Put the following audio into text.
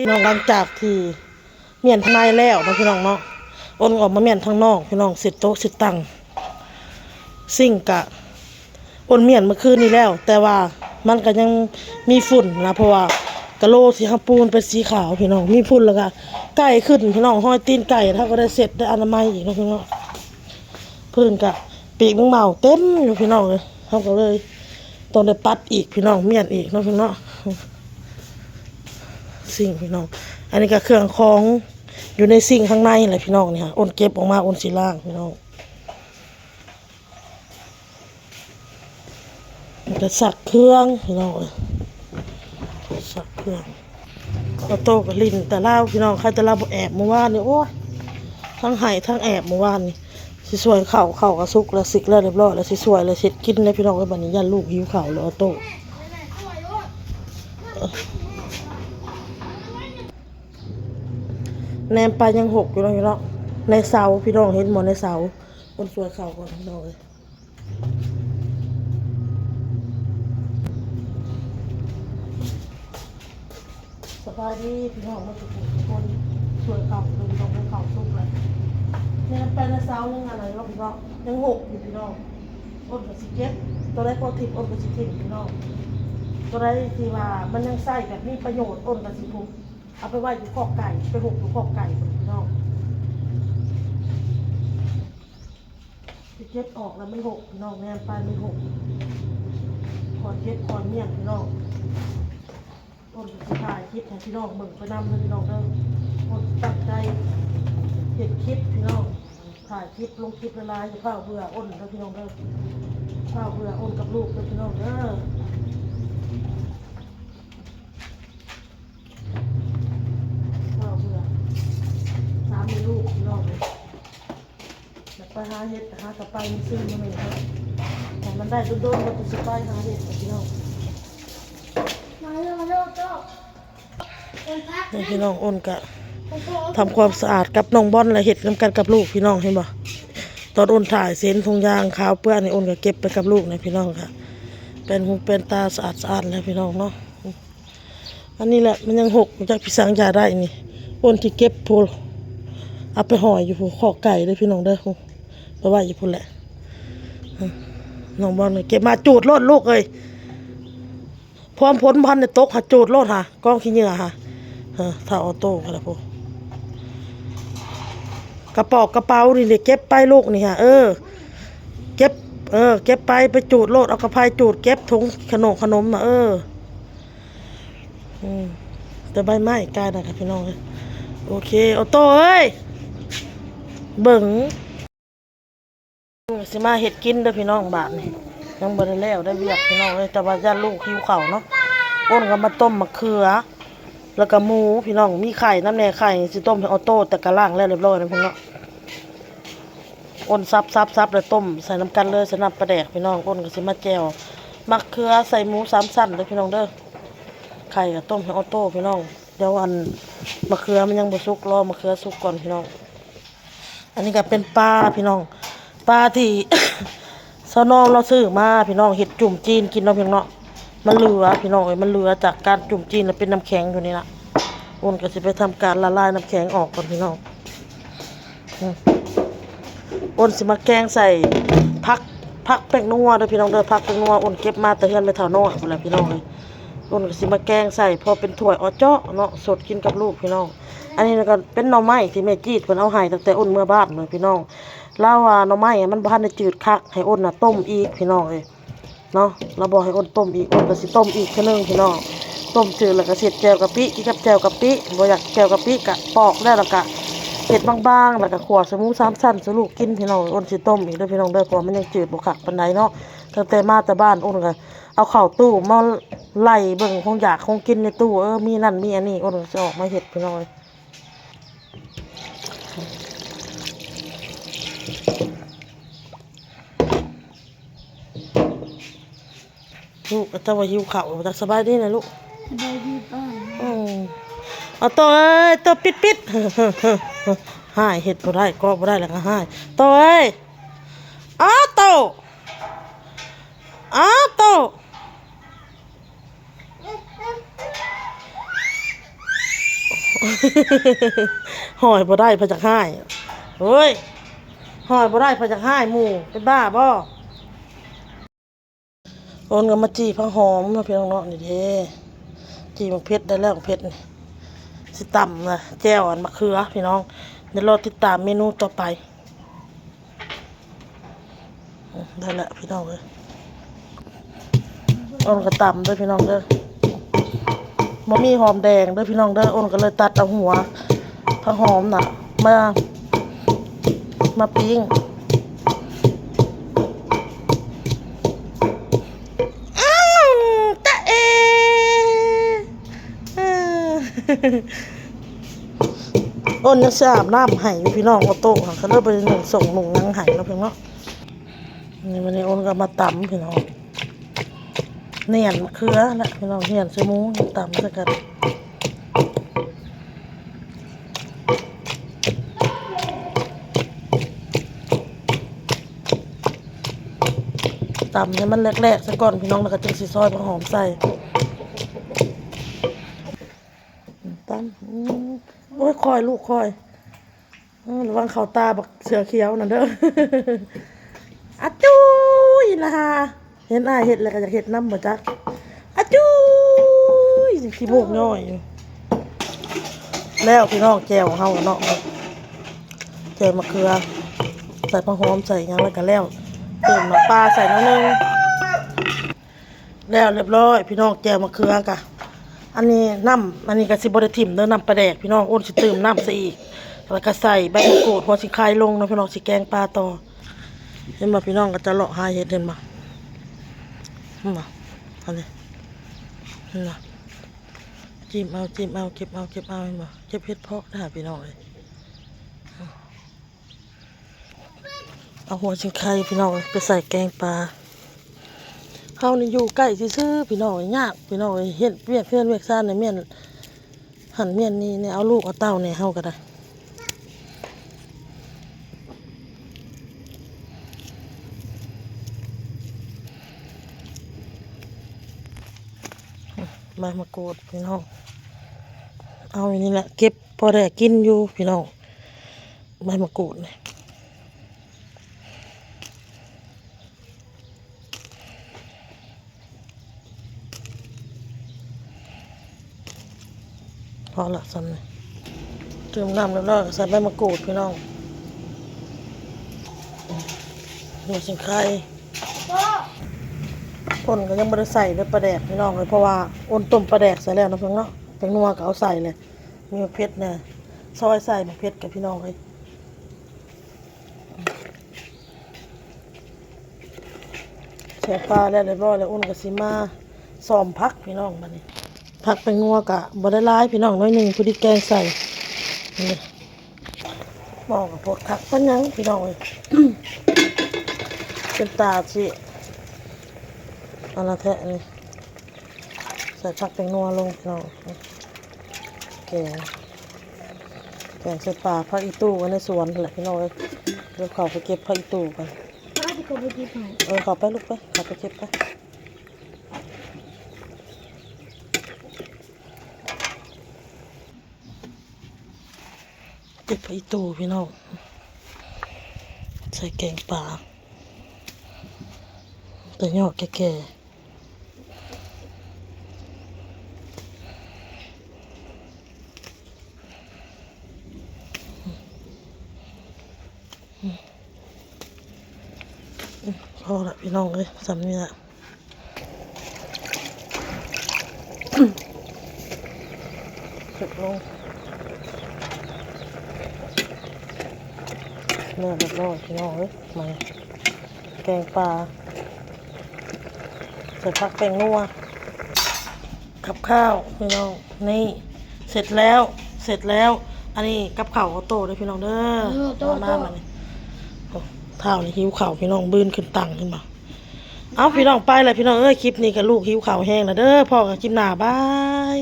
น้องหลังจากที่เมียนทางในแล้วนะพี่น้องเนาะอ้นออกมาเมียนทางนอกพี่น้องสิโต๊ะสิตังซิ่งกะอ้นเมียนเมื่อคืนนี้แล้วแต่ว่ามันก็ยังมีฝุ่นนะเพราะว่ากะโหลที่เฮาปูนเป็นสีขาวพี่น้องมีฝุ่นแล้วก็ไก่ขึ้นพี่น้องห้อยตีนไก่ถ้าก็ได้เสร็จได้อนามัยอีกนะพี่น้องพื้นกะปีกมึงเมาเต็มอยู่พี่น้องเลยเฮาก็เลยต้องได้ปัดอีกพี่น้องเมียนอีกเนาะพี่น้องสิ่งพี่น้องอันนี้ก็เครื่องของอยู่ในสิ่งข้างในแหละพี่น้องนี่ค่ะอ้นเก็บออกมาอ้นสีล่างพี่น้องจะสักเครื่องพี่น้องสักเครื่องก็โตกับลินแต่เล่าพี่น้องใครจะเล่าแอบเมื่อวานนี่โอ้ยทั้งไห้ทั้งแอบเมื่อวานนี่สิสวยเข่ากระซุกแล้วสิกแล้วเรียบร้อยแล้วสิสวยแล้วเสร็จกินเลยพี่น้องไอ้บัดนี้ยันลูกหิวเข่าแล้วโตแนมไปยังหกอยู่เนาะในเสาพี่น้องเห็นหมดในเสาคนสวยเข่าก่อนพี่น้องเลยสบายดีพี่น้องมาทุกคนสวยเข่าลงในเข่าสุกเลยแนมไปในเสายังอะไรเนาะพี่น้องยังหกอยู่พี่น้องอ้นกับสิเก็บตัวได้พอทิพย์อ้นกับสิทิพย์พี่น้องตัวได้ที่ว่ามันยังใส่แบบมีประโยชน์อ้นกับสิทุกเอาไปไว้อยู่ขอบไก่ไปหกอยู่ขอบไก่พี่น้องเก็บออกแล้วมันหกพี่น้องแนมไปมันหกคอนเก็บคอนเมียนพี่น้องต้นสุดท้ายคิดให้พี่น้องเบิ่งไปนำเลยพี่น้องเด้อคนตั้งใจเห็นคลิปพี่น้องถ่ายคลิปลงคลิปละลายจะข้าวเบื่ออ้นเด้อพี่น้องเด้อข้าวเบื่ออ้นกับลูกเด้อพี่น้องเด้อข้าวเบื่อสามีลูกพี่น้องเลยไปหาเห็ดหากระไปมันซื้อมาหนึ่งครับแต่มันได้โดนๆมันจะไปหาเห็ดพี่น้องนี่พี่น้องอ้นกะทำความสะอาดกับน้องบอลและเห็ดน้ำกันกับลูกพี่น้องเห็นบ่ตอนอ้นถ่ายเส้นทงยางขาวเปื้อนในอ้นก็เก็บไปกับลูกนะพี่น้องค่ะเป็นหูเป็นตาสะอาดแล้วพี่น้องเนาะอันนี้แหละมันยังหกจากพี่สังยาได้นี่อ้นที่เก็บพูลเอาไปห่ออยู่ขอไก่เลยพี่น้องเด้อไปไหวอยู่พุ่นแหละน้องบอลเก็บมาจูดโลดลูกเลยพร้อมพ้นพันในโต๊ะหาจูดโลดค่ะกล้องขี้เหงื่อค่ะถ้าออโต้ก็แล้วพอกระเป๋านี่เก็บไปลูกนี่ค่ะเก็บเก็บไปจูดโลดเอากระพายจูดเก็บถุงขนมมาแต่ใบไม้กลายนะครับพี่น้องโอเคออโต้เอ้ยเบิ่งสิมาเห็ดกินเด้อพี่น้องบาทนี่ยังบ่ได้แล้วได้เวียกพี่น้องเลยแต่ว่าย่าลูกหิวข้าวเนาะอ้นก็มาต้มมะเขือแล้วก็หมูพี่น้องมีไข่น้ำแหน่ไข่สิต้มให้ออโต้แต่กระล่างแล้วเรียบร้อยนะพี่น้องอ้นซับแล้วต้มใส่น้ำกันเลยใส่น้ำปลาแดกพี่น้องอ้นก็สิมาแจ่วมะเขือใส่หมู3 สั้นเลยพี่น้องเด้อไข่ก็ต้มให้ออโต้พี่น้องเดี๋ยวมะเขือมันยังบ่สุกรอมะเขือสุกก่อนพี่น้องอันนี้ก็เป็นปลาพี่น้องปลาที่ ซาน้องเราซื้อมาพี่น้องเห็ดจุ่มจีนกินเราเพียงเนาะมันเหลือพี่น้องมันเหลือจากการจุ่มจีนแล้วเป็นน้ำแข็งอยู่นี่ละอ้นก็จะไปทำการละลายน้ำแข็งออกก่อนพี่น้องอ้นสิมาแกงใส่พักแป้งนัวด้วยพี่น้องเด้อพักแป้งนัวอ้นเก็บมาแต่เฮือนไม่เท่าน้อยหมดแล้วพี่น้องเลยอ้นก็สิมาแกงใส่พอเป็นถ้วยออเจาะเนาะสดกินกับลูกพี่น้องอันนี้ก็เป็นหน่อไม้ที่แม่จีดเพิ่นเอาให้ตั้งแต่อ้นเมื่อบ้านเลยพี่น้องเล่าว่าหน่อไม้มันบ้านได้จืดคักให้อ้นน่ะต้มอีกพี่น้องเลยเนาะเราบอกให้อ้นต้มอีกอ้นก็สิต้มอีกแค่นึงพี่น้องต้มจืดแล้วก็เสร็จแจ่วกะปิกินกับแจ่วกะปิบ่อยากแจ่วกะปิกะปอกได้แล้วก็เห็ดบางๆแล้วก็ขวดสมู3 สั้นสลูกกินพี่น้องอ้นสิต้มอีกด้วยพี่น้องเด้อเพราะมันยังจืดบ่คักปานใดเนาะตั้งแต่มาแต่บ้านอ้นก็เอาเข้าตู้มาไล่เบิ่งคงอยากคงกินในตู้มีนั่นมีอันนี้อ้นจะออกมาเห็ดพี่น้องลูกแต่ว่าหิวข้าวแต่สบายดีนะลูกสบายดีป้าเอาตัวตัวปิดหายเห็ดบ่ได้ก็บ่ได้แล้วก็หายตัวอ้าโต หอยบ่ได้พะจักให้เฮ้ยหอยบ่ได้พะจักให้หมู่เป็นบ้าบ่โอนก็มาจีผักหอมเนาะพี่น้องเนาะนี่เด้จีมักเผ็ดได้แล้วมักเผ็ดนี่สิตำนะแจ่วอันมะเขือพี่น้องเดี๋ยวรอติดตามเมนูต่อไปได้แล้วพี่น้องเอ้ยโอนก็ตำเด้อพี่น้องเด้อบ่มีหอมแดงเด้อพี่น้องเด้อโอนก็เลยตัดเอาหัวผักหอมน่ะมาปิ้งตะเออ้นยังสอาบน้ำไห้อยู่พี่น้องเอาโต๊ะค่ะก็เริ่มไปหนุ่งส่งหนุ่งนังไห้แล้วเพียงเนาะนี่วันนี้อ้นก็มาตำพี่น้องเนียนมะเขือและพี่น้องเนียนใส่หมูตำใส่กันตำให้มันแรกๆซะก่อนพี่น้องแล้วก็จึงสิซอยผักหอมใส่ตำโอ้ยคอยลูกคอยระวังเข่าตาบักเสือเขียวนั่นเด้ออะจุ้ยนะฮะเห็นอ้ายเห็ดแล้วก็อยากเห็ดน้ำบ่จักอะจุ้ยขี้มูกย่อยอยู่แล้วพี่น้องแจ่วเฮาเนาะแจ่วมะเขือใส่ผักหอมใส่หยังแล้วก็แล้วเติมน้ำปลาใส่นิดนึงแล้วเรียบร้อยพี่น้องแจ่วมะเขือกะอันนี้น้ำอันนี้ก็สิบ่ได้ทิ่มเด้อน้ำปลาแดกพี่น้องโอนสิเติมน้ำซะอีกแล้วก็ใส่ใบมะกรูดหัวสิคายลงเนาะพี่น้องสิแกงปลาต่อเห็นบ่พี่น้องก็จะเลาะหาเห็ดเห็นบ่เห็นบ่อันนี้เห็นบ่จิ้มเอาเก็บเอาเห็นบ่เก็บเห็ดเพาะได้พี่น้องเลยเอาหัวสิคายพี่น้องไปใส่แกงปลาเฮานี่อยู่ใกล้ซื่อๆพี่น้องยากพี่น้องเฮ็ดเวียกเพื่อนเวียกซ่านในเมียนหั่นเมียนนี่เนี่ยเอาลูกเอาเต้าเนี่ยเฮาก็ได้ใบมะกรูดพี่น้องเอาอย่างนี้แหละเก็บพอได้กินอยู่พี่น้องใบมะกรูดนี่พอละซ้ำนี่เติมน้ำแล้วก็ใส่ใบมะกรูดพี่น้องหัวสิงไข่อ้นก็ยังไม่ได้ใส่เลยปลาแดกพี่น้องเลยเพราะว่าอ้นต้มปลาแดกใส่แล้วนะเพิ่งเนาะแตงนัวก็เอาใส่เลยมีมะเพ็ดเนี่ยซอยใส่มะเพ็ดกับพี่น้องเลยแช่ปลาแล้วเรียบร้อยแล้วอ้นก็สิมาซ้อมพักพี่น้องมานี่พักแตงนัวกะบ่ได้ร้ายพี่น้องน้อยหนึ่งพอดีแกงใส่นี่บอกกับพดคักปัญญังพี่น้องเลย เป็นตาสิอันละแทะนี่ใส่ผักแตงนัวลงพี่น้องแกงใส่ปลาผักอีตู้ไว้ในสวนแหละพี่น้องเลยเดี๋ยวเขาไปเก็บผักอีตู้กันเขาไปลูกไปเขาไปเก็บไปเก็บผักอีตู้พี่น้องใส่แกงปลาแต่ยอดแก่พอละพี่น้องเลยสำนี่ละเก็บลงเนื้อเรียบร้อยพี่น้องเลยมาแกงปลาใส่ผักแตงนัวกับข้าวพี่น้องนี่เสร็จแล้วอันนี้กับข้าวเขาโตเลยพี่น้องเด้อมามันนี่เท่านี่หิวข้าวพี่น้องบื้นขึ้นตังขึ้นมาเอาพี่น้องไปเลยพี่น้องเอ้ยคลิปนี้กับลูกหิวข้าวแห้งแล้วเด้อพ่อกับคลิปหน้าบาย